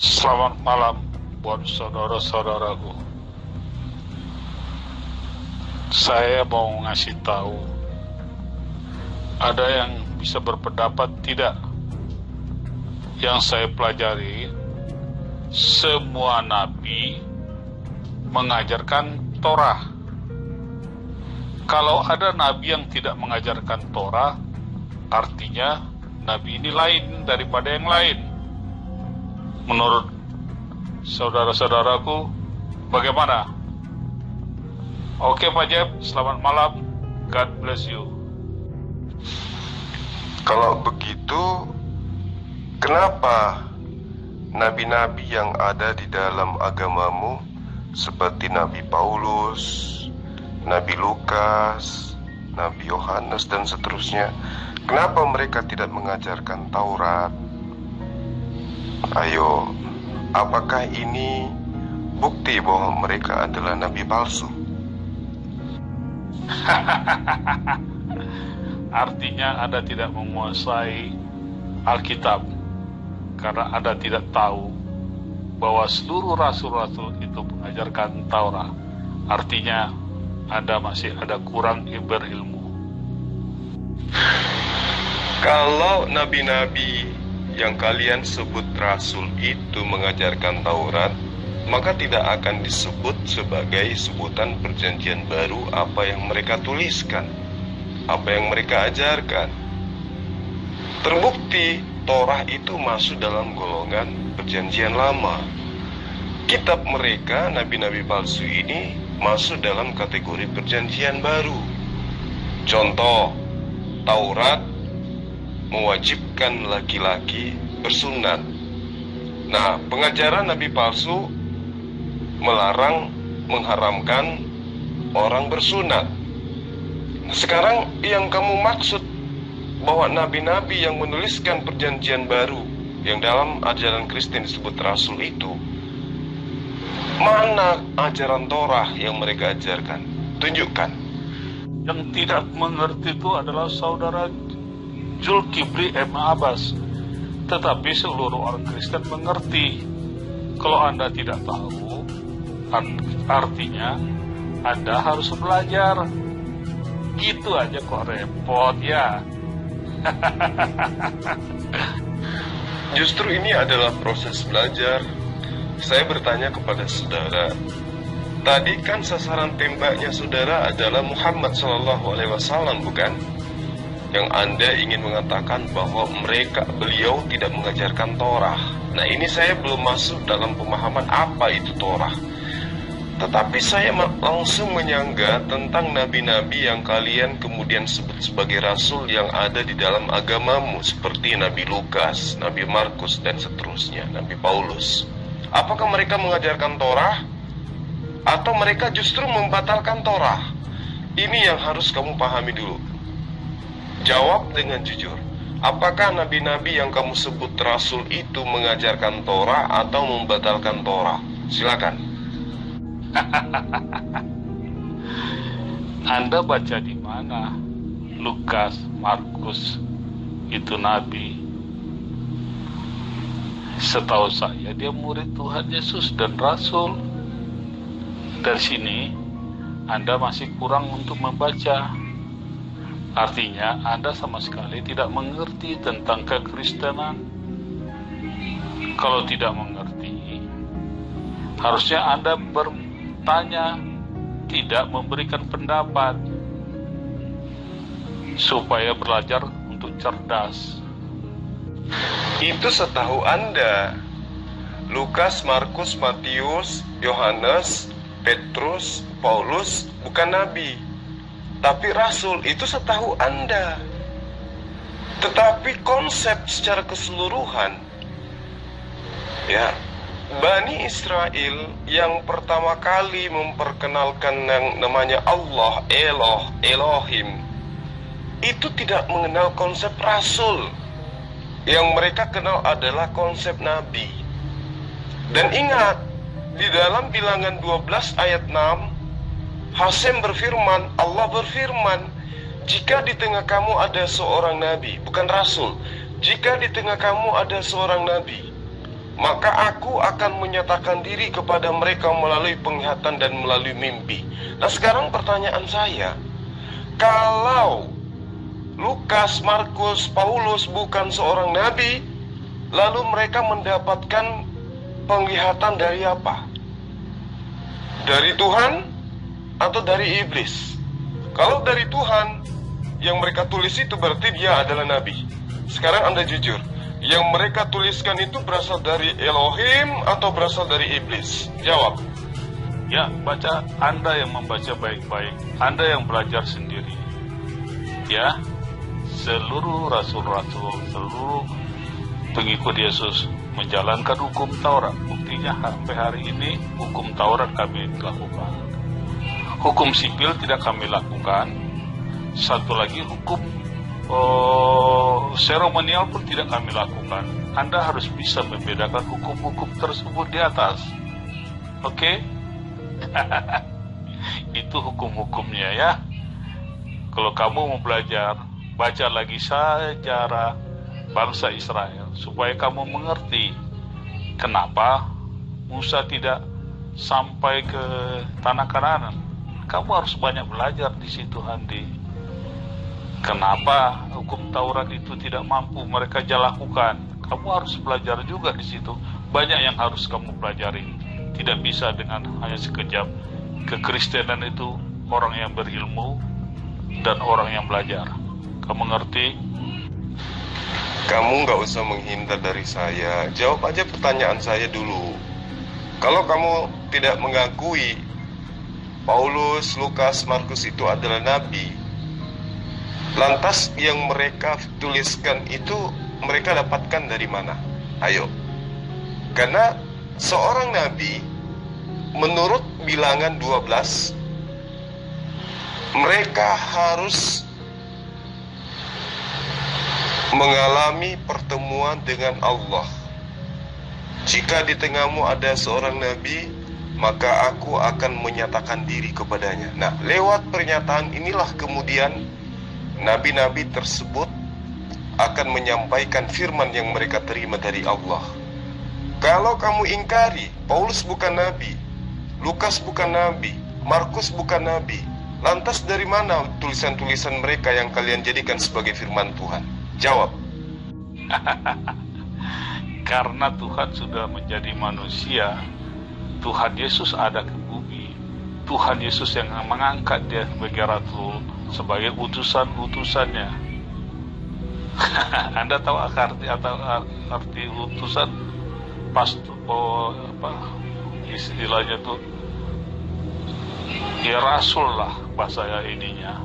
Selamat malam buat saudara-saudaraku. Saya mau ngasih tahu, ada yang bisa berpendapat tidak. Yang saya pelajari, semua nabi mengajarkan Torah. Kalau ada nabi yang tidak mengajarkan Torah, artinya nabi ini lain daripada yang lain. Menurut saudara-saudaraku, bagaimana? Oke Pak Jeb, selamat malam. God bless you. Kalau begitu, kenapa nabi-nabi yang ada di dalam agamamu seperti Nabi Paulus, Nabi Lukas, Nabi Yohanes dan seterusnya, kenapa mereka tidak mengajarkan Taurat? Ayo, apakah ini bukti bahwa mereka adalah nabi palsu? Artinya Anda tidak menguasai Alkitab karena Anda tidak tahu bahwa seluruh rasul-rasul itu mengajarkan Taurat. Artinya Anda masih ada kurang berilmu. Kalau nabi-nabi yang kalian sebut rasul itu mengajarkan Taurat, maka tidak akan disebut sebagai sebutan perjanjian baru apa yang mereka tuliskan, apa yang mereka ajarkan. Terbukti Torah itu masuk dalam golongan perjanjian lama. Kitab mereka, nabi-nabi palsu ini, masuk dalam kategori perjanjian baru. Contoh, Taurat mewajibkan laki-laki bersunat. Nah, pengajaran nabi palsu melarang, mengharamkan orang bersunat. Sekarang yang kamu maksud bahwa nabi-nabi yang menuliskan perjanjian baru yang dalam ajaran Kristen disebut rasul itu, mana ajaran Torah yang mereka ajarkan? Tunjukkan. Yang tidak mengerti itu adalah saudara Zulkifli M. Abbas. Tetapi seluruh orang Kristen mengerti. Kalau Anda tidak tahu, artinya Anda harus belajar. Gitu aja kok repot ya. Justru ini adalah proses belajar. Saya bertanya kepada saudara, tadi kan sasaran tembaknya saudara adalah Muhammad SAW, bukan? Yang Anda ingin mengatakan bahwa beliau tidak mengajarkan Torah. Nah, ini saya belum masuk dalam pemahaman apa itu Torah. Tetapi saya langsung menyangga tentang nabi-nabi yang kalian kemudian sebut sebagai rasul yang ada di dalam agamamu, seperti Nabi Lukas, Nabi Markus, dan seterusnya, Nabi Paulus. Apakah mereka mengajarkan Torah? Atau mereka justru membatalkan Torah? Ini yang harus kamu pahami dulu. Jawab dengan jujur. Apakah nabi-nabi yang kamu sebut rasul itu mengajarkan Torah atau membatalkan Torah? Silakan. Anda baca di mana Lukas, Markus itu nabi? Setahu saya dia murid Tuhan Yesus dan rasul. Dari sini Anda masih kurang untuk membaca. Artinya Anda sama sekali tidak mengerti tentang kekristenan. Kalau tidak mengerti, harusnya Anda bertanya, tidak memberikan pendapat, supaya belajar untuk cerdas. Itu setahu Anda. Lukas, Markus, Matius, Yohanes, Petrus, Paulus bukan nabi, tapi rasul. Itu setahu Anda. Tetapi konsep secara keseluruhan, ya, Bani Israel yang pertama kali memperkenalkan yang namanya Allah, Elohim, itu tidak mengenal konsep rasul. Yang mereka kenal adalah konsep nabi. Dan ingat, di dalam Bilangan 12 ayat 6, Hasem berfirman, Allah berfirman, jika di tengah kamu ada seorang nabi, bukan rasul, jika di tengah kamu ada seorang nabi, maka aku akan menyatakan diri kepada mereka melalui penglihatan dan melalui mimpi. Nah, sekarang pertanyaan saya, kalau Lukas, Markus, Paulus bukan seorang nabi, lalu mereka mendapatkan penglihatan dari apa? Dari Tuhan atau dari iblis? Kalau dari Tuhan, yang mereka tulis itu berarti dia adalah nabi. Sekarang Anda jujur, yang mereka tuliskan itu berasal dari Elohim atau berasal dari iblis? Jawab. Ya, baca, Anda yang membaca baik-baik, Anda yang belajar sendiri. Ya, seluruh rasul-rasul, seluruh pengikut Yesus menjalankan hukum Taurat. Buktinya sampai hari ini hukum Taurat kami lakukan. Hukum sipil tidak kami lakukan. Satu lagi, hukum seremonial pun tidak kami lakukan. Anda harus bisa membedakan hukum-hukum tersebut di atas. Oke? Itu hukum-hukumnya ya. Kalau kamu mau belajar, baca lagi sejarah bangsa Israel supaya kamu mengerti kenapa Musa tidak sampai ke tanah Kanaan. Kamu harus banyak belajar di situ, Handi. Kenapa hukum Taurat itu tidak mampu mereka lakukan? Kamu harus belajar juga di situ. Banyak yang harus kamu pelajari. Tidak bisa dengan hanya sekejap. Kekristenan itu orang yang berilmu dan orang yang belajar. Kamu ngerti? Kamu nggak usah menghindar dari saya. Jawab aja pertanyaan saya dulu. Kalau kamu tidak mengakui Paulus, Lukas, Markus itu adalah nabi, lantas yang mereka tuliskan itu mereka dapatkan dari mana? Ayo. Karena seorang nabi, menurut Bilangan 12, mereka harus mengalami pertemuan dengan Allah. Jika di tengahmu ada seorang nabi, maka aku akan menyatakan diri kepadanya. Nah, lewat pernyataan inilah kemudian nabi-nabi tersebut akan menyampaikan firman yang mereka terima dari Allah. Kalau kamu ingkari, Paulus bukan nabi, Lukas bukan nabi, Markus bukan nabi, lantas dari mana tulisan-tulisan mereka yang kalian jadikan sebagai firman Tuhan? Jawab. Karena Tuhan sudah menjadi manusia, Tuhan Yesus ada ke bumi. Tuhan Yesus yang mengangkat dia sebagai rasul, sebagai utusan-utusannya. Anda tahu arti utusan? Istilahnya tuh ya rasul lah bahasa ininya,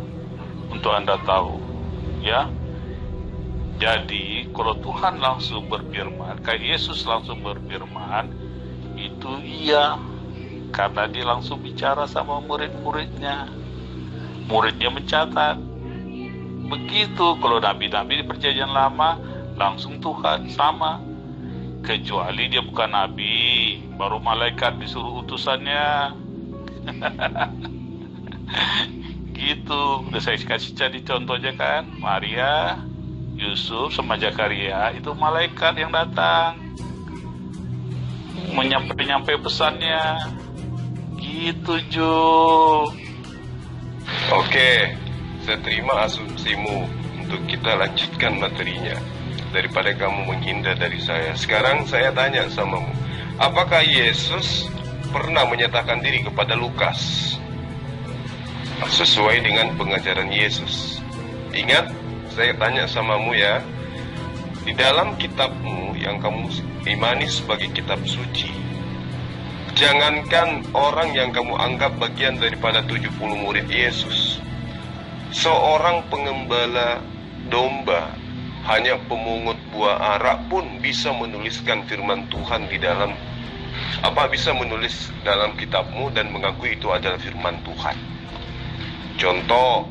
untuk Anda tahu ya. Jadi kalau Tuhan langsung berfirman, kayak Yesus langsung berfirman, itu iya, karena dia langsung bicara sama murid-muridnya. Muridnya mencatat. Begitu kalau nabi-nabi di perjanjian lama, langsung Tuhan sama. Kecuali dia bukan nabi, baru malaikat disuruh utusannya. Gitu. Udah saya kasih jadi contohnya kan, Maria, Yusuf sama Zakaria, itu malaikat yang datang menyampai pesannya. Gitu, Jo. Oke, saya terima asumsimu. Untuk kita lanjutkan materinya, daripada kamu menghindar dari saya. Sekarang saya tanya samamu, apakah Yesus pernah menyatakan diri kepada Lukas sesuai dengan pengajaran Yesus? Ingat, saya tanya samamu ya, di dalam kitabmu yang kamu imani sebagai kitab suci, jangankan orang yang kamu anggap bagian daripada 70 murid Yesus, seorang pengembala domba, hanya pemungut buah arak pun bisa menuliskan firman Tuhan di dalam bisa menulis dalam kitabmu dan mengakui itu adalah firman Tuhan. Contoh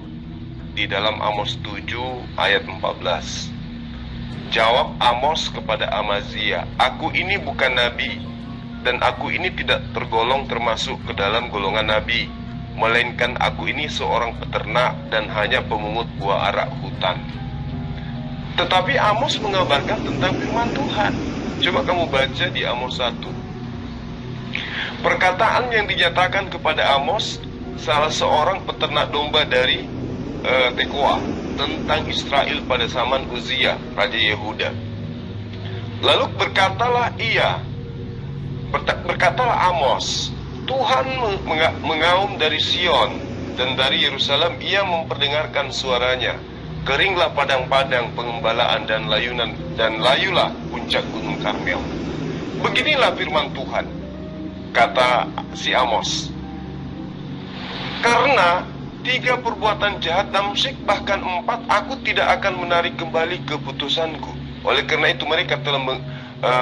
di dalam Amos 7 ayat 14. Jawab Amos kepada Amazia, aku ini bukan nabi, dan aku ini tidak tergolong termasuk ke dalam golongan nabi, melainkan aku ini seorang peternak dan hanya pemungut buah arak hutan. Tetapi Amos mengabarkan tentang firman Tuhan. Coba kamu baca di Amos 1. Perkataan yang dinyatakan kepada Amos, salah seorang peternak domba dari Tekoa, tentang Israel pada zaman Uzia, Raja Yehuda. Lalu berkatalah Amos, Tuhan mengaum dari Sion, dan dari Yerusalem ia memperdengarkan suaranya. Keringlah padang-padang pengembalaan dan layunan, dan layulah puncak gunung Karmel. Beginilah firman Tuhan, kata si Amos. Karena 3 perbuatan jahat Damsyik, bahkan 4, aku tidak akan menarik kembali keputusanku. Oleh karena itu mereka telah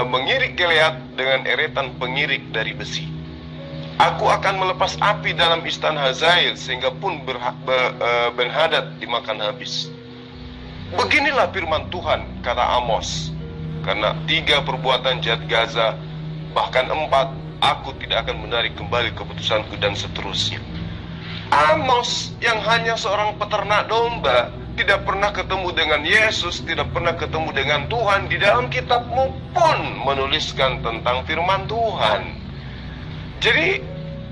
mengirik Gilead dengan eretan pengirik dari besi. Aku akan melepas api dalam istana Hazael, sehingga pun Ben-Hadad dimakan habis. Beginilah firman Tuhan, kata Amos. Karena 3 perbuatan jahat Gaza, bahkan 4, aku tidak akan menarik kembali keputusanku, dan seterusnya. Amos yang hanya seorang peternak domba, tidak pernah ketemu dengan Yesus, tidak pernah ketemu dengan Tuhan, di dalam kitabmu pun menuliskan tentang firman Tuhan. Jadi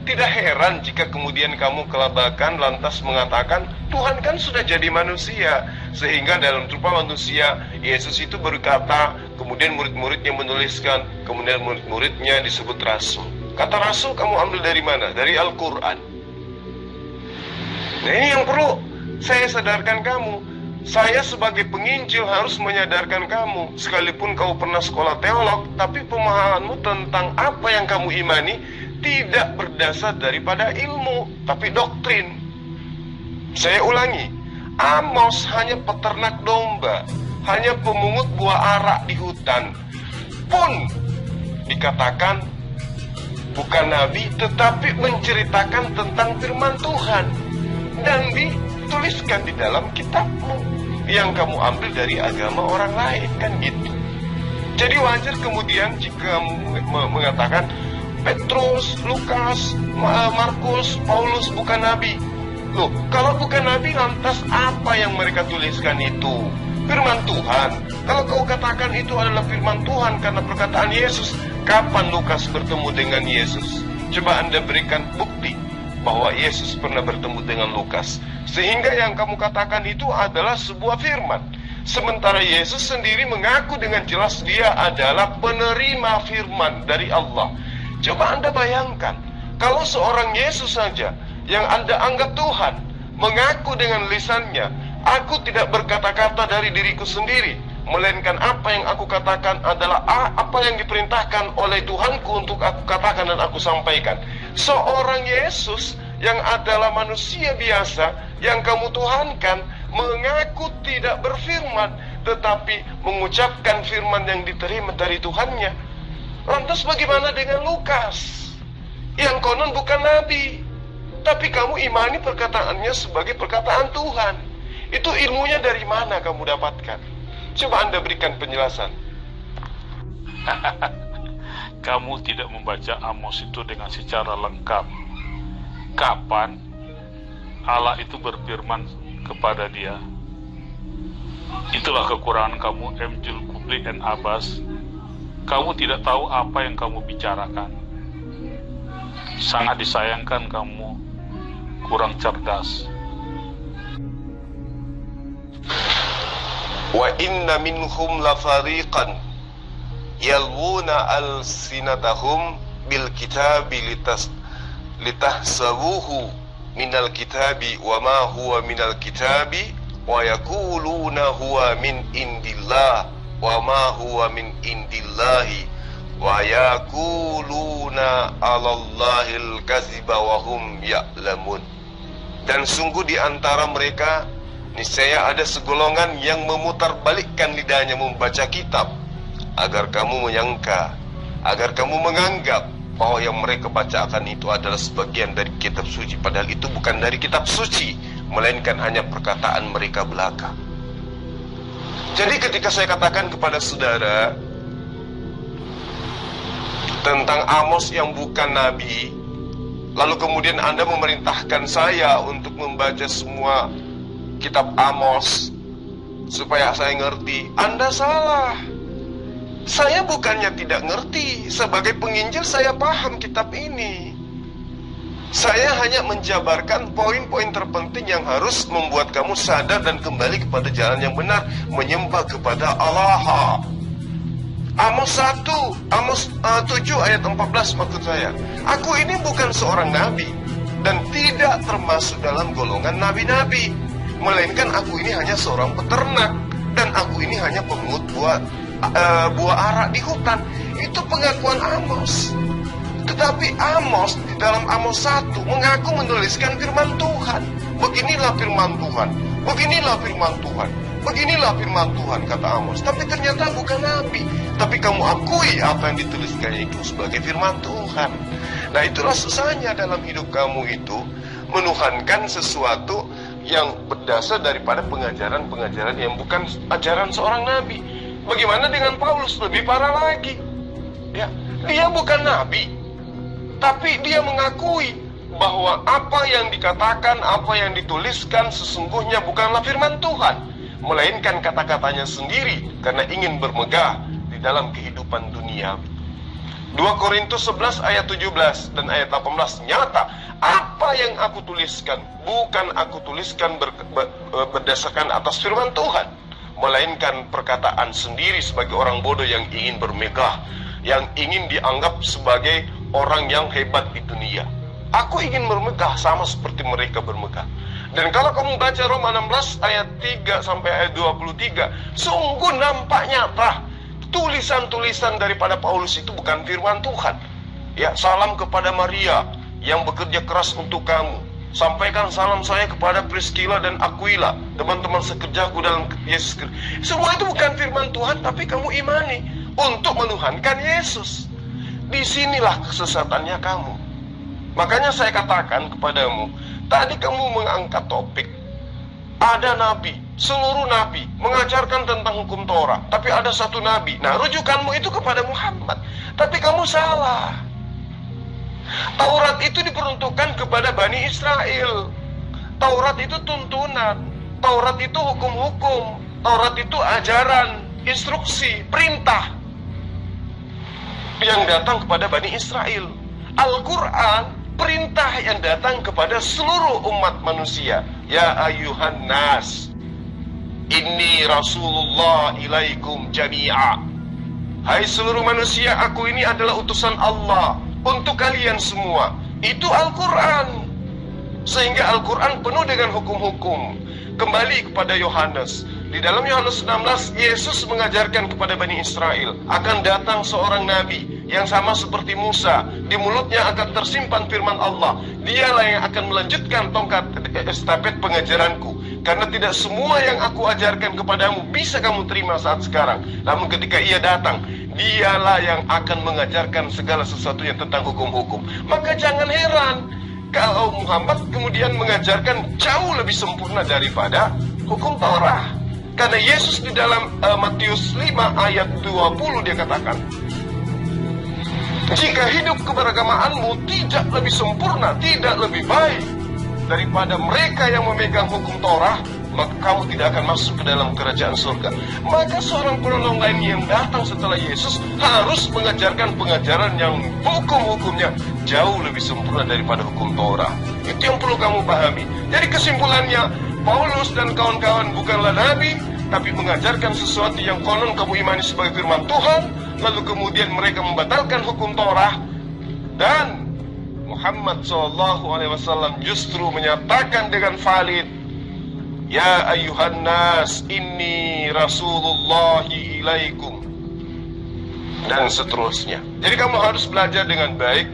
tidak heran jika kemudian kamu kelabakan lantas mengatakan, Tuhan kan sudah jadi manusia, sehingga dalam rupa manusia Yesus itu berkata, kemudian murid-muridnya menuliskan, kemudian murid-muridnya disebut rasul. Kata rasul kamu ambil dari mana? Dari Al-Quran. Nah, ini yang perlu saya sadarkan kamu. Saya sebagai penginjil harus menyadarkan kamu. Sekalipun kau pernah sekolah teolog, tapi pemahamanmu tentang apa yang kamu imani tidak berdasar daripada ilmu, tapi doktrin. Saya ulangi, Amos hanya peternak domba, hanya pemungut buah arak di hutan, pun dikatakan bukan nabi, tetapi menceritakan tentang firman Tuhan, dan dituliskan di dalam kitabmu yang kamu ambil dari agama orang lain, kan gitu. Jadi wajar kemudian jika mengatakan Petrus, Lukas, Markus, Paulus bukan nabi. Loh, kalau bukan nabi, lantas apa yang mereka tuliskan itu? Firman Tuhan. Kalau kau katakan itu adalah firman Tuhan karena perkataan Yesus, kapan Lukas bertemu dengan Yesus? Coba Anda berikan bukti bahwa Yesus pernah bertemu dengan Lukas, sehingga yang kamu katakan itu adalah sebuah firman. Sementara Yesus sendiri mengaku dengan jelas dia adalah penerima firman dari Allah. Coba Anda bayangkan, kalau seorang Yesus saja yang Anda anggap Tuhan mengaku dengan lisannya, aku tidak berkata-kata dari diriku sendiri, melainkan apa yang aku katakan adalah apa yang diperintahkan oleh Tuhanku untuk aku katakan dan aku sampaikan. Seorang Yesus yang adalah manusia biasa yang kamu tuhankan mengaku tidak berfirman, tetapi mengucapkan firman yang diterima dari Tuhannya. Lantas bagaimana dengan Lukas yang konon bukan nabi, tapi kamu imani perkataannya sebagai perkataan Tuhan? Itu ilmunya dari mana kamu dapatkan? Coba Anda berikan penjelasan. Kamu tidak membaca Amos itu dengan secara lengkap. Kapan Allah itu berfirman kepada dia? Itulah kekurangan kamu, M. Julkubli and Abbas. Kamu tidak tahu apa yang kamu bicarakan. Sangat disayangkan kamu kurang cerdas. Wa inna minhum lafariqan yalwuna alsinatahum bil kitabi litahsabuhu minal kitabi wa ma huwa minal kitabi wa yakuluna huwa min indillah wa ma huwa min indillahi wa yakuluna 'alallahil kadziba wa hum ya'lamun. Dan sungguh di antara mereka niscaya ada segolongan yang memutarbalikkan lidahnya membaca kitab, agar kamu menyangka, agar kamu menganggap bahwa yang mereka bacakan itu adalah sebagian dari kitab suci, padahal itu bukan dari kitab suci, melainkan hanya perkataan mereka belaka. Jadi ketika saya katakan kepada saudara tentang Amos yang bukan nabi, lalu kemudian Anda memerintahkan saya untuk membaca semua kitab Amos supaya saya ngerti, Anda salah. Saya bukannya tidak ngerti, sebagai penginjil saya paham kitab ini. Saya hanya menjabarkan poin-poin terpenting yang harus membuat kamu sadar dan kembali kepada jalan yang benar, menyembah kepada Allah. Amos 7 ayat 14 maksud saya. Aku ini bukan seorang nabi dan tidak termasuk dalam golongan nabi-nabi, melainkan aku ini hanya seorang peternak, dan aku ini hanya pemungut buah arak di hutan. Itu pengakuan Amos. Tetapi Amos di dalam Amos 1 mengaku menuliskan firman Tuhan. Beginilah firman Tuhan, beginilah firman Tuhan, beginilah firman Tuhan, kata Amos. Tapi ternyata bukan nabi. Tapi kamu akui apa yang dituliskannya itu sebagai firman Tuhan. Nah, itulah susahnya dalam hidup kamu itu menuhankan sesuatu yang berdasar daripada pengajaran-pengajaran yang bukan ajaran seorang nabi. Bagaimana dengan Paulus? Lebih parah lagi. Ya, dia bukan nabi, tapi dia mengakui bahwa apa yang dikatakan, apa yang dituliskan sesungguhnya bukanlah firman Tuhan, melainkan kata-katanya sendiri karena ingin bermegah di dalam kehidupan dunia. 2 Korintus 11 ayat 17 dan ayat 18, nyata apa yang aku tuliskan bukan aku tuliskan berdasarkan atas firman Tuhan, melainkan perkataan sendiri sebagai orang bodoh yang ingin bermegah, yang ingin dianggap sebagai orang yang hebat di dunia. Aku ingin bermegah sama seperti mereka bermegah. Dan kalau kamu baca Roma 16 ayat 3 sampai ayat 23, sungguh nampak nyata tulisan-tulisan daripada Paulus itu bukan firman Tuhan. Ya, salam kepada Maria yang bekerja keras untuk kamu. Sampaikan salam saya kepada Priscilla dan Aquila, teman-teman sekerjaku dalam Yesus Kristus. Semua itu bukan firman Tuhan, tapi kamu imani untuk menuhankan Yesus. Disinilah kesesatannya kamu. Makanya saya katakan kepadamu, tadi kamu mengangkat topik, ada nabi, seluruh nabi mengajarkan tentang hukum Torah, tapi ada satu nabi. Nah, rujukanmu itu kepada Muhammad. Tapi kamu salah. Taurat itu diperuntukkan kepada Bani Israel. Taurat itu tuntunan, Taurat itu hukum-hukum, Taurat itu ajaran, instruksi, perintah yang datang kepada Bani Israel. Al-Quran, perintah yang datang kepada seluruh umat manusia. Ya ayuhan nas, inni Rasulullah ilaikum jami'a. Hai seluruh manusia, aku ini adalah utusan Allah untuk kalian semua. Itu Al-Quran. Sehingga Al-Quran penuh dengan hukum-hukum. Kembali kepada Yohanes. Di dalam Yohanes 16, Yesus mengajarkan kepada Bani Israel, akan datang seorang nabi yang sama seperti Musa. Di mulutnya akan tersimpan firman Allah. Dialah yang akan melanjutkan tongkat estafet pengajaranku. Karena tidak semua yang aku ajarkan kepadamu bisa kamu terima saat sekarang. Namun ketika ia datang, dialah yang akan mengajarkan segala sesuatunya tentang hukum-hukum. Maka jangan heran kalau Muhammad kemudian mengajarkan jauh lebih sempurna daripada hukum Taurat. Karena Yesus di dalam Matius 5 ayat 20 dia katakan, jika hidup keberagamaanmu tidak lebih sempurna, tidak lebih baik daripada mereka yang memegang hukum Torah, maka kamu tidak akan masuk ke dalam kerajaan surga. Maka seorang penolong lain yang datang setelah Yesus harus mengajarkan pengajaran yang hukum-hukumnya jauh lebih sempurna daripada hukum Torah. Itu yang perlu kamu pahami. Jadi kesimpulannya, Paulus dan kawan-kawan bukanlah nabi, tapi mengajarkan sesuatu yang konon kamu imani sebagai firman Tuhan, lalu kemudian mereka membatalkan hukum Torah, dan Muhammad SAW justru menyatakan dengan valid, ya ayuhan nas, inni Rasulullahi ilaikum, dan seterusnya. Jadi kamu harus belajar dengan baik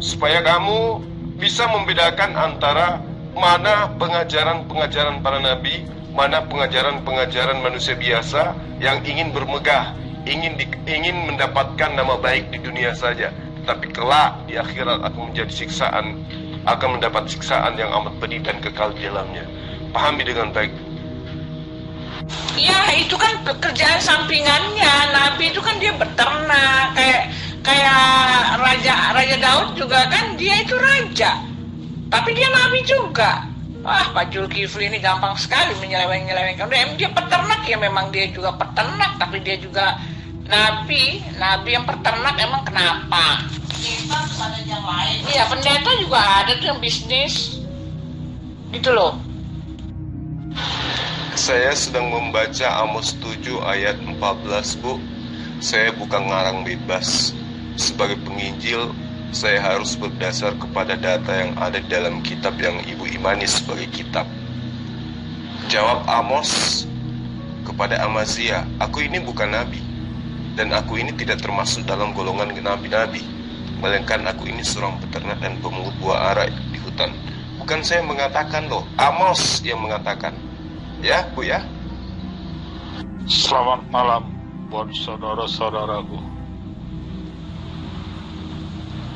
supaya kamu bisa membedakan antara mana pengajaran-pengajaran para nabi, mana pengajaran-pengajaran manusia biasa yang ingin bermegah, ingin mendapatkan nama baik di dunia saja, tapi kelak di akhirat akan menjadi siksaan, akan mendapat siksaan yang amat pedih dan kekal di dalamnya. Pahami dengan baik. Ya, itu kan pekerjaan sampingannya. Nabi itu kan dia beternak, kayak Raja Daud juga kan dia itu raja. Tapi dia nabi juga. Wah, Pak Zulkifli ini gampang sekali menyeleweng-nyelewengkan. Dia peternak, ya memang dia juga peternak, tapi dia juga Nabi yang peternak emang kenapa? Pendeta ada yang lain. Iya, pendeta juga ada tuh yang bisnis. Gitu loh. Saya sedang membaca Amos 7 ayat 14, Bu. Saya bukan ngarang bebas. Sebagai penginjil, saya harus berdasar kepada data yang ada dalam kitab yang Ibu imani sebagai kitab. Jawab Amos kepada Amazia, aku ini bukan nabi, dan aku ini tidak termasuk dalam golongan nabi-nabi, melainkan aku ini seorang peternak dan pemungut buah ara di hutan. Bukan saya mengatakan loh, Amos yang mengatakan. Ya, Bu ya. Selamat malam buat saudara-saudaraku.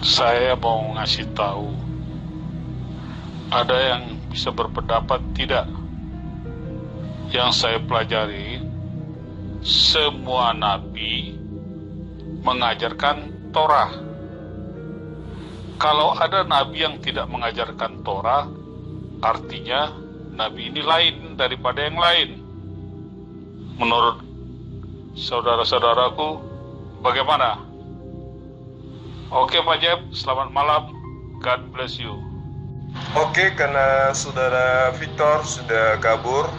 Saya mau ngasih tahu, ada yang bisa berpendapat tidak. Yang saya pelajari, semua nabi mengajarkan Torah. Kalau ada nabi yang tidak mengajarkan Torah, artinya nabi ini lain daripada yang lain. Menurut saudara-saudaraku, bagaimana? Oke Pak Jeb, selamat malam. God bless you. Oke, karena Saudara Victor sudah kabur,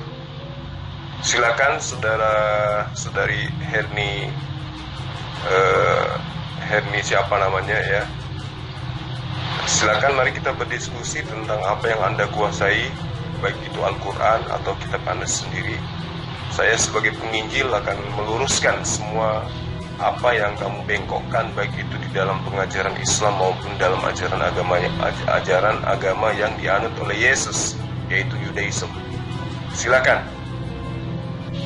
silakan saudari Herni siapa namanya ya. Silakan, mari kita berdiskusi tentang apa yang Anda kuasai, baik itu Al-Quran atau kitab Anda sendiri. Saya sebagai penginjil akan meluruskan semua apa yang kamu bengkokkan, baik itu di dalam pengajaran Islam maupun dalam ajaran agama yang dianut oleh Yesus, yaitu Yudaism. Silakan.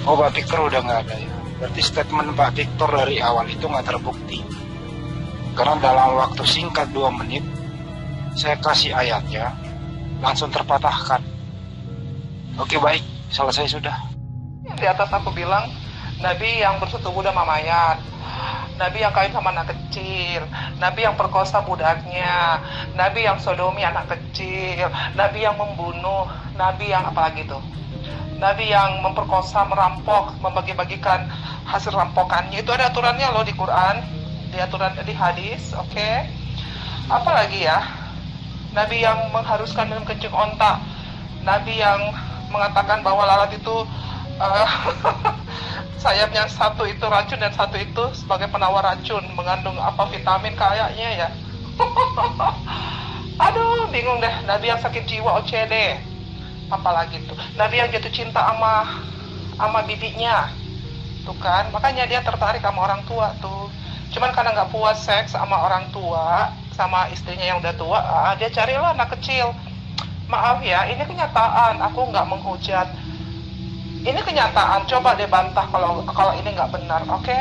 Oh, Pak Victor udah nggak ada ya. Berarti statement Pak Victor dari awal itu nggak terbukti. Karena dalam waktu singkat 2 menit, saya kasih ayatnya, langsung terpatahkan. Oke, baik, selesai sudah. Di atas aku bilang, Nabi yang bersetubuh sama mayat, Nabi yang kawin sama anak kecil, Nabi yang perkosa budaknya, Nabi yang sodomi anak kecil, Nabi yang membunuh, Nabi yang apalagi tuh, Nabi yang memperkosa, merampok, membagi-bagikan hasil rampokannya. Itu ada aturannya loh di Quran, di hadis, oke? Apalagi ya? Nabi yang mengharuskan minum kencing onta, Nabi yang mengatakan bahwa lalat itu sayapnya satu itu racun dan satu itu sebagai penawar racun, mengandung apa vitamin kayaknya ya. Aduh, bingung deh. Nabi yang sakit jiwa OCD, apalagi tuh. Nabi yang jatuh cinta sama bibinya, tuh kan. Makanya dia tertarik sama orang tua tuh. Cuman karena nggak puas seks sama orang tua, sama istrinya yang udah tua, dia carilah anak kecil. Maaf ya, ini kenyataan. Aku nggak menghujat. Ini kenyataan. Coba deh bantah kalau ini nggak benar, oke?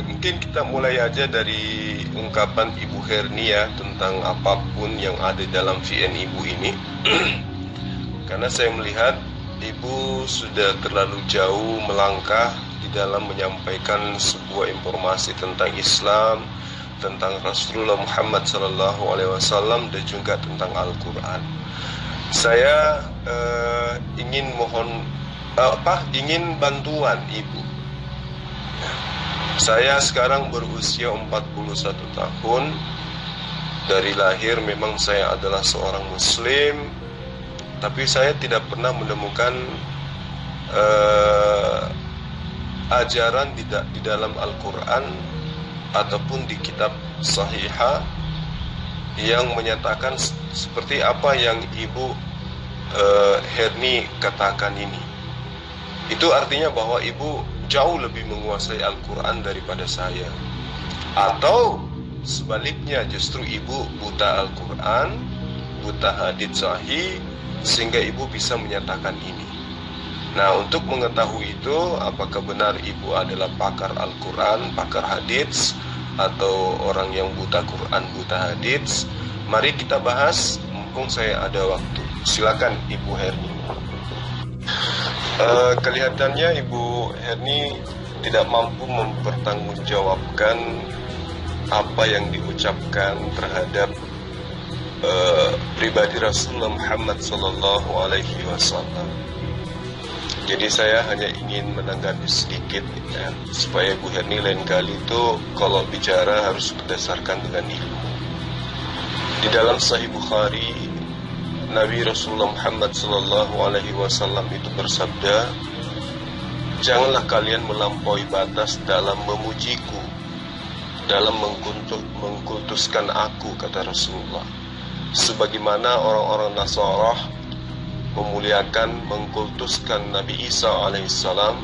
Mungkin kita mulai aja dari ungkapan Ibu Herni ya, tentang apapun yang ada dalam VN Ibu ini. Karena saya melihat Ibu sudah terlalu jauh melangkah di dalam menyampaikan sebuah informasi tentang Islam, tentang Rasulullah Muhammad SAW, dan juga tentang Al-Quran. Saya ingin bantuan Ibu. Saya sekarang berusia 41 tahun. Dari lahir memang saya adalah seorang Muslim, tapi saya tidak pernah menemukan ajaran di dalam Al-Quran ataupun di kitab Sahihah yang menyatakan seperti apa yang Ibu Herni katakan ini. Itu artinya bahwa Ibu jauh lebih menguasai Al-Quran daripada saya. Atau sebaliknya, justru Ibu buta Al-Quran, buta hadits sahih, sehingga Ibu bisa menyatakan ini. Nah, untuk mengetahui itu, apakah benar Ibu adalah pakar Al-Quran, pakar hadits, atau orang yang buta Quran, buta hadits, mari kita bahas, mumpung saya ada waktu. Silakan Ibu Herni. Kelihatannya Ibu Herni tidak mampu mempertanggungjawabkan apa yang diucapkan terhadap pribadi Rasulullah Muhammad SAW. Jadi saya hanya ingin menanggapi sedikit ya, supaya Bu Herni lain kali itu kalau bicara harus berdasarkan dengan ilmu. Di dalam Sahih Bukhari, Nabi Rasulullah Muhammad SAW itu bersabda, janganlah kalian melampaui batas dalam memujiku, dalam mengkultuskan aku, kata Rasulullah. Sebagaimana orang-orang Nasarah memuliakan, mengkultuskan Nabi Isa alaihissalam,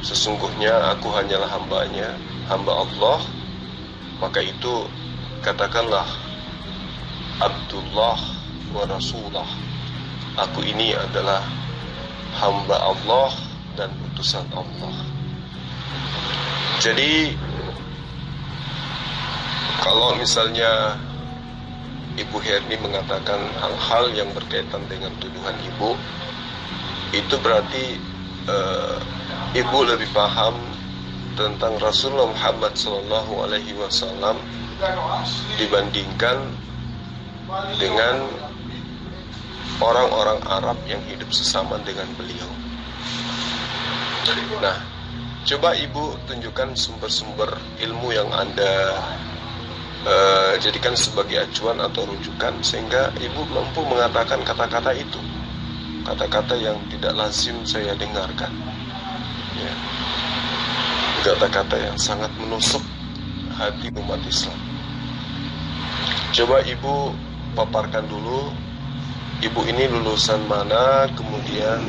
sesungguhnya aku hanyalah hambanya, hamba Allah, maka itu katakanlah Abdullah wa Rasulullah, aku ini adalah hamba Allah dan utusan Allah. Jadi kalau misalnya Ibu Herni mengatakan hal-hal yang berkaitan dengan tuduhan Ibu, itu berarti Ibu lebih paham tentang Rasulullah Muhammad SAW dibandingkan dengan orang-orang Arab yang hidup sesama dengan beliau. Nah, coba Ibu tunjukkan sumber-sumber ilmu yang Anda jadikan sebagai acuan atau rujukan, sehingga Ibu mampu mengatakan kata-kata itu, kata-kata yang tidak lazim saya dengarkan ya. Kata-kata yang sangat menusuk hati umat Islam. Coba Ibu paparkan dulu, Ibu ini lulusan mana, kemudian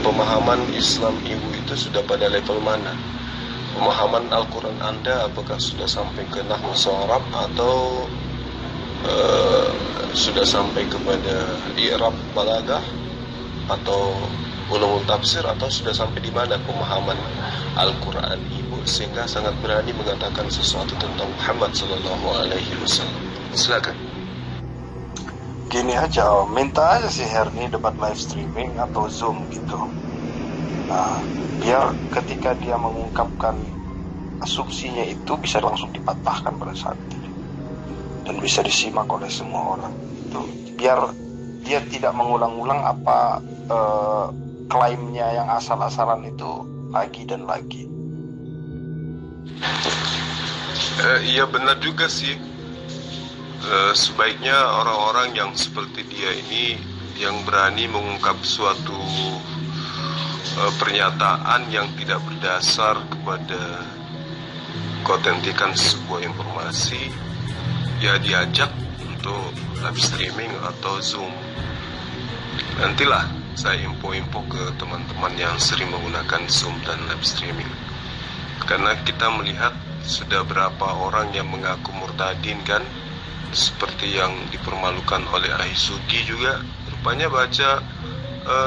pemahaman Islam Ibu itu sudah pada level mana, pemahaman Al-Quran Anda apakah sudah sampai ke Nahwu Sharaf atau sudah sampai kepada i'rab balaghah atau ulumul tafsir, atau sudah sampai di mana pemahaman Al-Quran Ibu sehingga sangat berani mengatakan sesuatu tentang Muhammad SAW. Silakan. Gini aja, minta aja si Herni debat live streaming atau Zoom gitu. Nah, biar ketika dia mengungkapkan asumsinya itu bisa langsung dipatahkan pada saat itu dan bisa disimak oleh semua orang. Itu biar dia tidak mengulang-ulang apa klaimnya yang asal-asalan itu lagi dan lagi. Iya benar juga sih. Sebaiknya orang-orang yang seperti dia ini yang berani mengungkap suatu pernyataan yang tidak berdasar kepada keautentikan sebuah informasi, ya diajak untuk live streaming atau Zoom. Nantilah saya info-info ke teman-teman yang sering menggunakan Zoom dan live streaming, karena kita melihat sudah berapa orang yang mengaku murtadin kan, seperti yang dipermalukan oleh Aisugi juga, rupanya baca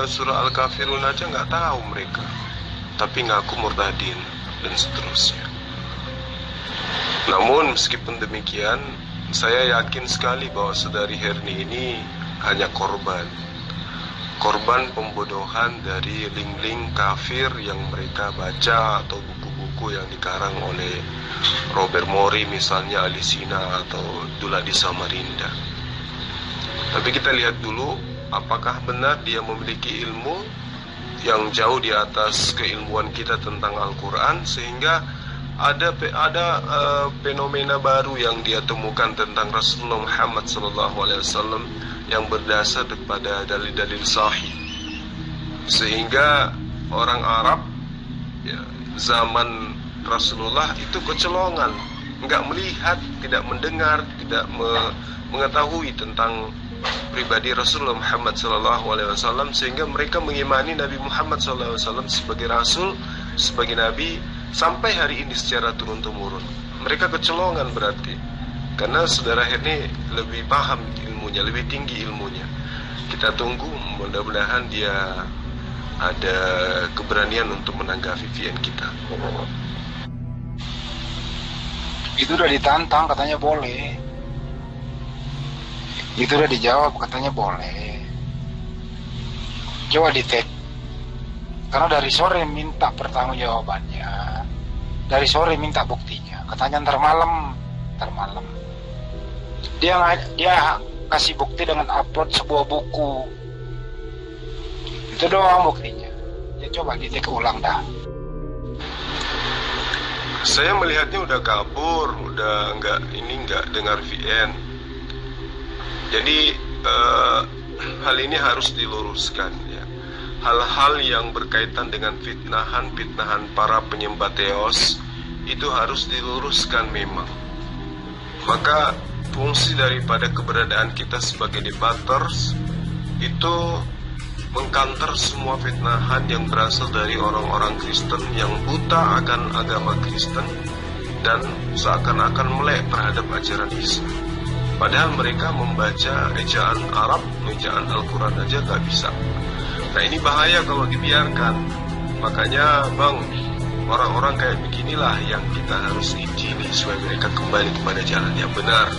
surah Al-Kafirun aja nggak tahu mereka, tapi ngaku murtadin dan seterusnya. Namun meskipun demikian, saya yakin sekali bahwa saudari Herni ini hanya korban pembodohan dari link-link kafir yang mereka baca, atau buku-buku yang dikarang oleh Robert Mori misalnya, Alisina atau Duladi Samarinda. Tapi kita lihat dulu apakah benar dia memiliki ilmu yang jauh di atas keilmuan kita tentang Al-Quran, sehingga ada fenomena baru yang dia temukan tentang Rasulullah Muhammad SAW yang berdasar kepada dalil-dalil sahih, sehingga orang Arab ya, zaman Rasulullah itu kecolongan, nggak melihat, tidak mendengar, tidak mengetahui tentang pribadi Rasulullah Muhammad SAW, sehingga mereka mengimani Nabi Muhammad SAW sebagai Rasul, sebagai Nabi sampai hari ini secara turun-temurun. Mereka kecolongan berarti, karena saudara Herni lebih paham ilmunya, lebih tinggi ilmunya. Kita tunggu, mudah-mudahan dia ada keberanian untuk menanggapi VN kita. Itu udah ditantang, katanya boleh. Itu udah dijawab, katanya boleh. Coba di-tag. Karena dari sore minta pertanggungjawabannya, dari sore minta buktinya. Katanya ntar malam. Dia kasih bukti dengan upload sebuah buku. Itu doang buktinya. Coba titik ulang dah. Saya melihatnya udah kabur, udah nggak dengar VN. Jadi hal ini harus diluruskan ya. Hal-hal yang berkaitan dengan fitnahan para penyembah teos itu harus diluruskan memang. Maka fungsi daripada keberadaan kita sebagai debaters itu mengkanter semua fitnahan yang berasal dari orang-orang Kristen yang buta akan agama Kristen dan seakan-akan melek terhadap ajaran Islam. Padahal mereka membaca ejaan Arab, ejaan Al-Quran aja gak bisa. Nah ini bahaya kalau dibiarkan. Makanya Bang, orang-orang kayak beginilah yang kita harus injili supaya mereka kembali kepada jalan yang benar.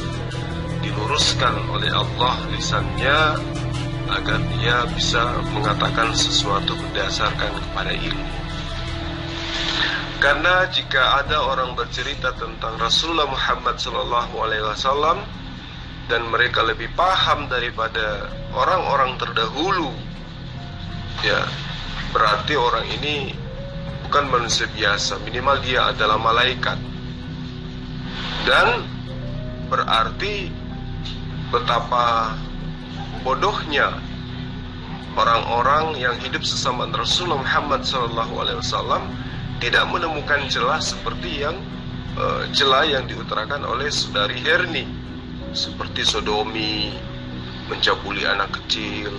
Diluruskan oleh Allah lisannya agar dia bisa mengatakan sesuatu berdasarkan kepada ilmu. Karena jika ada orang bercerita tentang Rasulullah Muhammad SAW dan mereka lebih paham daripada orang-orang terdahulu, ya berarti orang ini bukan manusia biasa, minimal dia adalah malaikat. Dan berarti betapa bodohnya orang-orang yang hidup sesama Rasulullah Muhammad SAW tidak menemukan celah seperti yang celah yang diutarakan oleh saudari Herni, seperti sodomi, mencabuli anak kecil,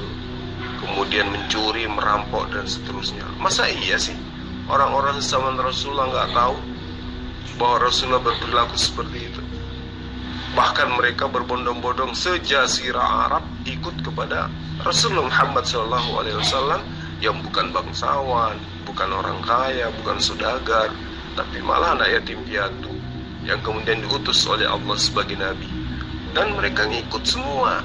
kemudian mencuri, merampok dan seterusnya. Masa iya sih orang-orang sesama Rasulullah nggak tahu bahwa Rasulullah berperilaku seperti itu? Bahkan mereka berbondong-bondong sejazirah Arab ikut kepada Rasulullah Muhammad SAW yang bukan bangsawan, bukan orang kaya, bukan saudagar, tapi malah anak yatim piatu yang kemudian diutus oleh Allah sebagai nabi. Dan mereka ngikut semua.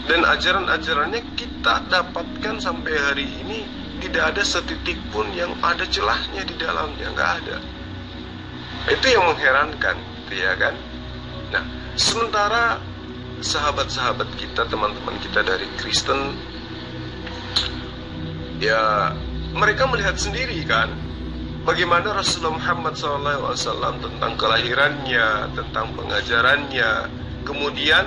Dan ajaran-ajarannya kita dapatkan sampai hari ini tidak ada setitik pun yang ada celahnya di dalamnya, nggak ada. Itu yang mengherankan, ya kan? Nah, sementara sahabat-sahabat kita, teman-teman kita dari Kristen, ya mereka melihat sendiri kan bagaimana Rasulullah Muhammad SAW tentang kelahirannya, tentang pengajarannya, kemudian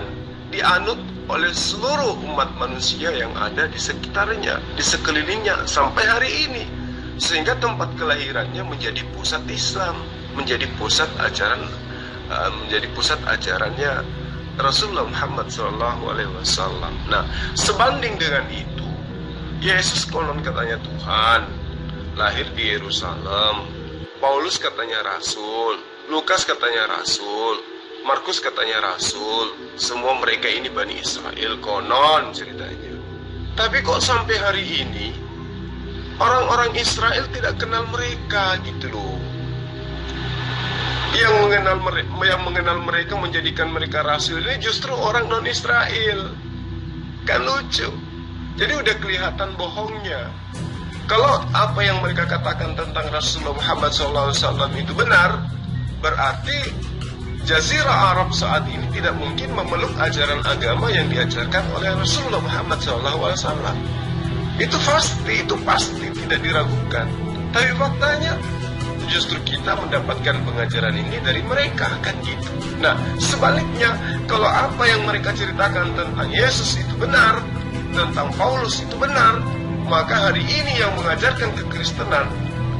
dianut oleh seluruh umat manusia yang ada di sekitarnya, di sekelilingnya sampai hari ini, sehingga tempat kelahirannya menjadi pusat Islam, menjadi pusat ajarannya Rasulullah Muhammad SAW. Nah, sebanding dengan itu, Yesus konon katanya Tuhan, lahir di Yerusalem. Paulus katanya Rasul, Lukas katanya Rasul, Markus katanya Rasul. Semua mereka ini Bani Israel konon ceritanya. Tapi kok sampai hari ini orang-orang Israel tidak kenal mereka gitu loh. Yang mengenal mereka, menjadikan mereka rasul ini justru orang non Israel. Kan lucu. Jadi udah kelihatan bohongnya. Kalau apa yang mereka katakan tentang Rasulullah Muhammad SAW itu benar, berarti Jazirah Arab saat ini tidak mungkin memeluk ajaran agama yang diajarkan oleh Rasulullah Muhammad SAW. Itu pasti tidak diragukan. Tapi faktanya justru kita mendapatkan pengajaran ini dari mereka, kan gitu. Nah, sebaliknya, kalau apa yang mereka ceritakan tentang Yesus itu benar, tentang Paulus itu benar, maka hari ini yang mengajarkan kekristenan,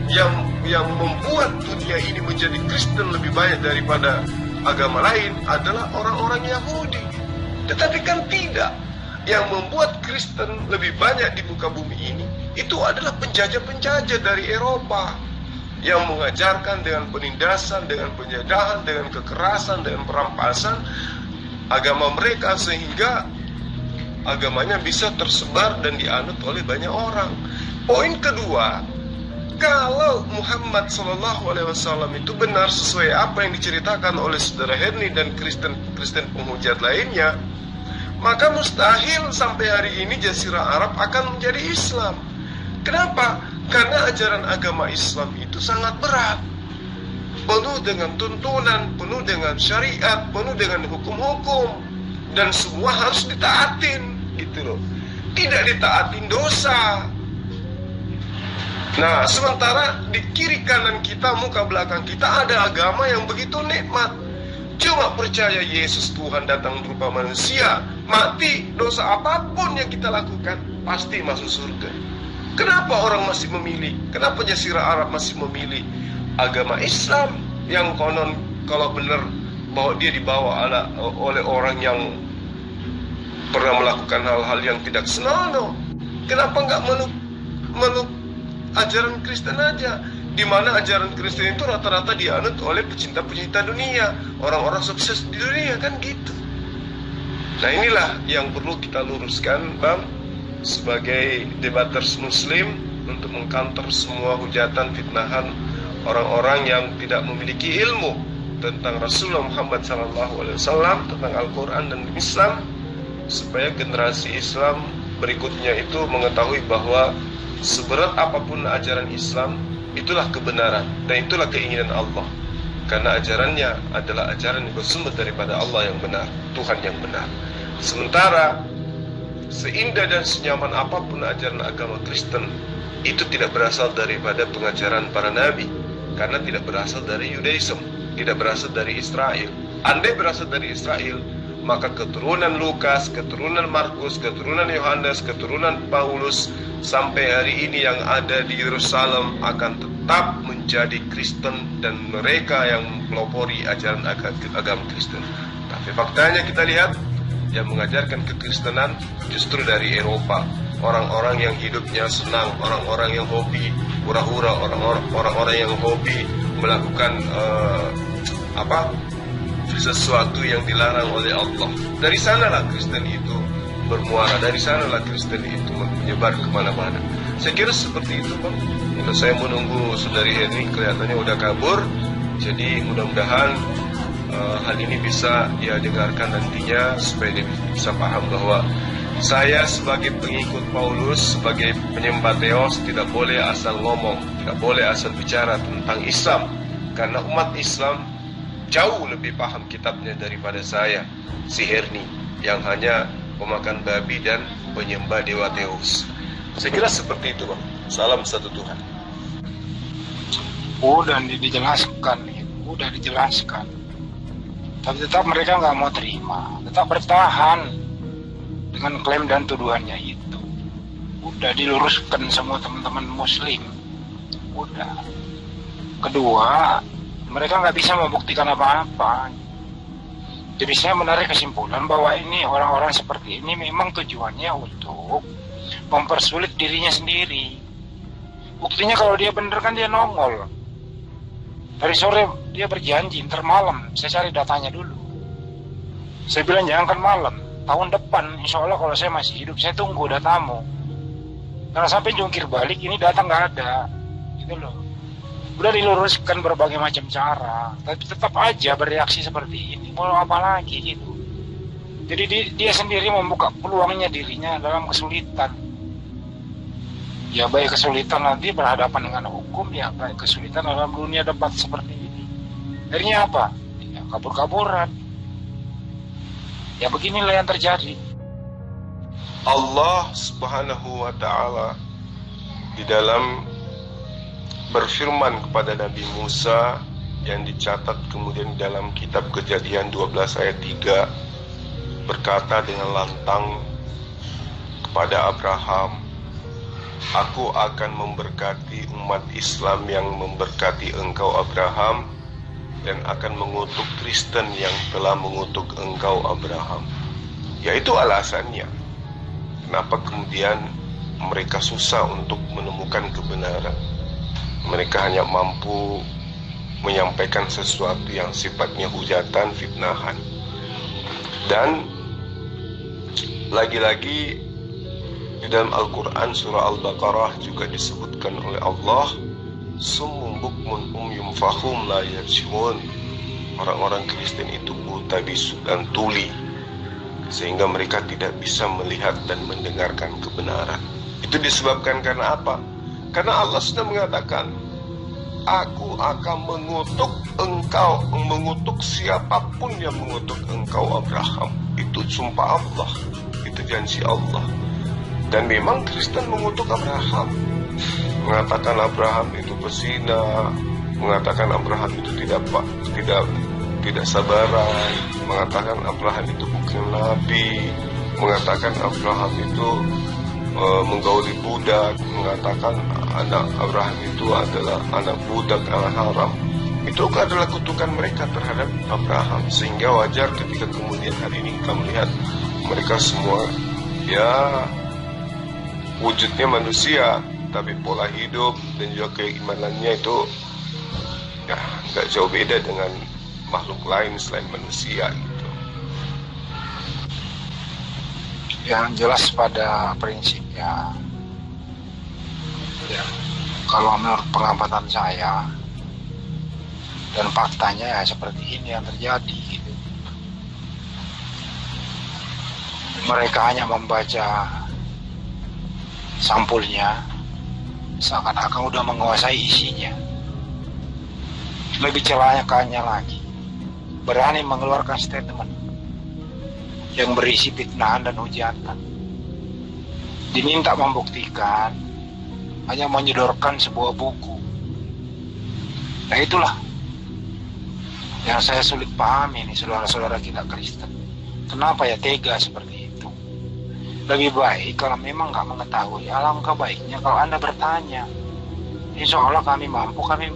yang membuat dunia ini menjadi Kristen lebih banyak daripada agama lain adalah orang-orang Yahudi. Tetapi kan tidak. Yang membuat Kristen lebih banyak di muka bumi ini, itu adalah penjajah-penjajah dari Eropa, yang mengajarkan dengan penindasan, dengan penjadahan, dengan kekerasan, dengan perampasan agama mereka, sehingga agamanya bisa tersebar dan dianut oleh banyak orang. Poin kedua, kalau Muhammad SAW itu benar sesuai apa yang diceritakan oleh saudara Herni dan Kristen penghujat lainnya, maka mustahil sampai hari ini Jazirah Arab akan menjadi Islam. Kenapa? Karena ajaran agama Islam itu sangat berat, penuh dengan tuntunan, penuh dengan syariat, penuh dengan hukum-hukum, dan semua harus ditaatin, gitu loh. Tidak ditaatin dosa. Nah, sementara di kiri kanan kita, muka belakang kita ada agama yang begitu nikmat. Cuma percaya Yesus Tuhan datang berupa manusia, mati, dosa apapun yang kita lakukan pasti masuk surga. Kenapa orang masih memilih? Kenapa Jazirah Arab masih memilih agama Islam yang konon kalau benar bahwa dia dibawa oleh orang yang pernah melakukan hal-hal yang tidak senonoh? Kenapa nggak meluk ajaran Kristen aja, di mana ajaran Kristen itu rata-rata dianut oleh pecinta-pecinta dunia, orang-orang sukses di dunia, kan gitu. Nah, inilah yang perlu kita luruskan, Bang, sebagai debaters Muslim, untuk mengcounter semua hujatan, fitnahan orang-orang yang tidak memiliki ilmu tentang Rasulullah Muhammad SAW, tentang Al-Quran dan Islam, supaya generasi Islam berikutnya itu mengetahui bahwa seberat apapun ajaran Islam, itulah kebenaran dan itulah keinginan Allah. Karena ajarannya adalah ajaran yang bersumber daripada Allah yang benar, Tuhan yang benar. Sementara seindah dan senyaman apapun ajaran agama Kristen, itu tidak berasal daripada pengajaran para nabi, karena tidak berasal dari Yudaism, tidak berasal dari Israel. Andai berasal dari Israel, maka keturunan Lukas, keturunan Markus, keturunan Yohanes, keturunan Paulus sampai hari ini yang ada di Yerusalem akan tetap menjadi Kristen dan mereka yang mempelopori ajaran agama Kristen. Tapi faktanya kita lihat yang mengajarkan kekristenan justru dari Eropa, orang-orang yang hidupnya senang, orang-orang yang hobi hura-hura, orang-orang yang hobi melakukan sesuatu yang dilarang oleh Allah. Dari sanalah Kristen itu bermuara, dari sanalah Kristen itu menyebar kemana-mana. Saya kira seperti itu, Bang. Kalau saya menunggu saudari Henry, kelihatannya udah kabur. Jadi mudah-mudahan hal ini bisa dia dengarkan nantinya, supaya dia bisa paham bahwa saya sebagai pengikut Paulus, sebagai penyembah Theos, tidak boleh asal ngomong, tidak boleh asal bicara tentang Islam, karena umat Islam jauh lebih paham kitabnya daripada saya, si Herni, yang hanya pemakan babi dan penyembah dewa Theos. Saya kira seperti itu, Bang. Salam satu Tuhan. Udah dijelaskan. Tapi tetap mereka nggak mau terima, tetap bertahan dengan klaim dan tuduhannya itu. Udah diluruskan semua teman-teman Muslim. Udah. Kedua, mereka nggak bisa membuktikan apa-apa. Jadi saya menarik kesimpulan bahwa ini orang-orang seperti ini memang tujuannya untuk mempersulit dirinya sendiri. Buktinya kalau dia bener kan dia nongol. Dari sore dia berjanji, ntar malam saya cari datanya dulu. Saya bilang jangan kan malam, tahun depan insya Allah kalau saya masih hidup saya tunggu datamu. Karena sampai jungkir balik ini data nggak ada, gitu loh. Udah diluruskan berbagai macam cara, tapi tetap aja bereaksi seperti ini. Mau apa lagi gitu. Jadi dia sendiri membuka peluangnya dirinya dalam kesulitan. Ya baik kesulitan nanti berhadapan dengan hukum, ya baik kesulitan dalam dunia debat seperti ini. Akhirnya apa? Ya kabur-kaburan. Ya beginilah yang terjadi. Allah Subhanahu wa ta'ala di dalam berfirman kepada Nabi Musa yang dicatat kemudian dalam kitab Kejadian 12 ayat 3, berkata dengan lantang kepada Abraham, "Aku akan memberkati umat Islam yang memberkati engkau Abraham, dan akan mengutuk Kristen yang telah mengutuk engkau Abraham." Yaitu alasannya kenapa kemudian mereka susah untuk menemukan kebenaran. Mereka hanya mampu menyampaikan sesuatu yang sifatnya hujatan, fitnahan. Dan lagi-lagi di dalam Al-Quran surah Al-Baqarah juga disebutkan oleh Allah, summun bukmun umyum fahum la yarji'un. Orang-orang Kristen itu buta, bisu dan tuli, sehingga mereka tidak bisa melihat dan mendengarkan kebenaran. Itu disebabkan karena apa? Karena Allah sudah mengatakan, aku akan mengutuk engkau, mengutuk siapapun yang mengutuk engkau Abraham. Itu sumpah Allah, itu janji Allah. Dan memang Kristen mengutuk Abraham. mengatakan Abraham itu pezina, mengatakan Abraham itu tidak sabaran, mengatakan Abraham itu bukan nabi, mengatakan Abraham itu menggauli budak, mengatakan anak Abraham itu adalah anak budak, anak haram. Itu adalah kutukan mereka terhadap Abraham, sehingga wajar ketika kemudian hari ini kita melihat mereka semua ya wujudnya manusia, tapi pola hidup dan juga keimanannya itu ya nggak jauh beda dengan makhluk lain selain manusia gitu. Yang jelas pada prinsipnya ya, kalau menurut pengamatan saya dan faktanya ya seperti ini yang terjadi gitu. Mereka hanya membaca sampulnya, seakan-akan udah menguasai isinya. Lebih celakanya lagi, berani mengeluarkan statement yang berisi fitnahan dan hujatan. Diminta membuktikan, hanya menyodorkan sebuah buku. Nah itulah yang saya sulit pahami nih, saudara-saudara kita Kristen. Kenapa ya tega seperti itu? Lebih baik kalau memang nggak mengetahui, alangkah baiknya kalau Anda bertanya. Insya Allah kami mampu, kami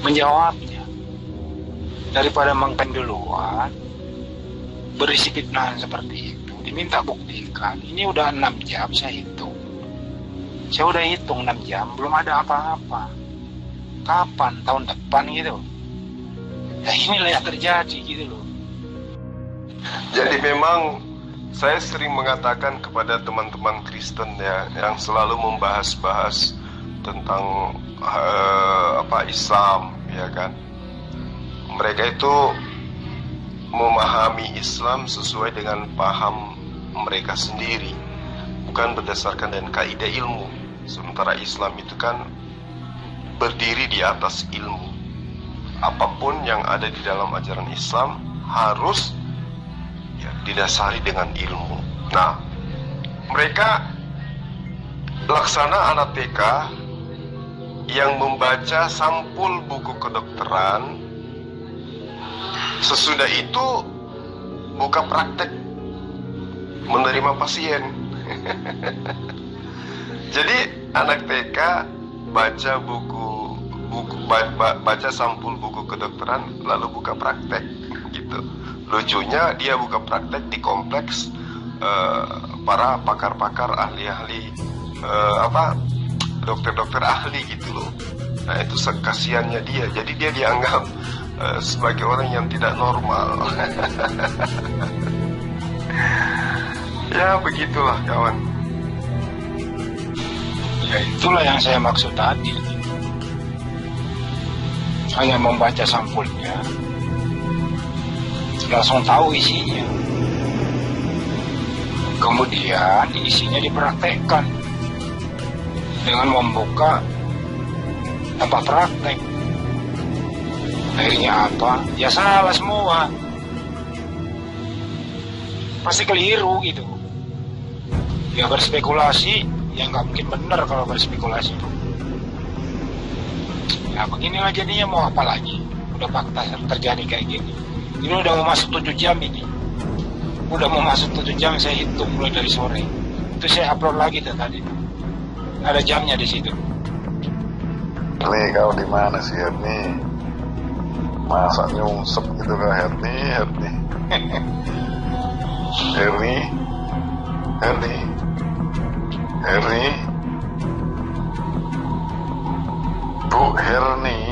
menjawabnya. Daripada mengpenduluan, berisi fitnahan seperti itu, diminta buktikan. Ini udah 6 jam saya hitung. Saya udah hitung 6 jam, belum ada apa-apa. Kapan? Tahun depan gitu. Ya inilah yang terjadi gitu loh. Jadi memang saya sering mengatakan kepada teman-teman Kristen ya, yang selalu membahas-bahas tentang Islam ya kan. Mereka itu memahami Islam sesuai dengan paham mereka sendiri, bukan berdasarkan dengan kaidah ilmu. Sementara Islam itu kan berdiri di atas ilmu. Apapun yang ada di dalam ajaran Islam harus ya, didasari dengan ilmu. Nah, mereka laksana anak TK yang membaca sampul buku kedokteran, sesudah itu buka praktek menerima pasien. Jadi anak TK baca baca sampul buku kedokteran lalu buka praktek gitu. Lucunya dia buka praktek di kompleks para pakar-pakar ahli-ahli dokter-dokter ahli gitu loh. Nah itu kasihannya dia. Jadi dia dianggap sebagai orang yang tidak normal. Ya begitulah kawan. Ya itulah yang saya maksud tadi. Hanya membaca sampulnya, langsung tahu isinya. Kemudian isinya dipraktekkan dengan membuka tempat praktek. Akhirnya apa? Ya salah semua. Pasti keliru gitu. Ya berspekulasi, ya nggak mungkin benar kalau berspekulasi itu. Ya beginilah jadinya, mau apa lagi? Udah fakta terjadi kayak gini. Ini udah mau masuk 7 jam ini. Udah mau masuk 7 jam, saya hitung mulai dari sore. Itu saya upload lagi tuh tadi. Ada jamnya di situ. Nih kau di mana sih Herni? Masa nyungsep gitu kah Herni? Bu Herni.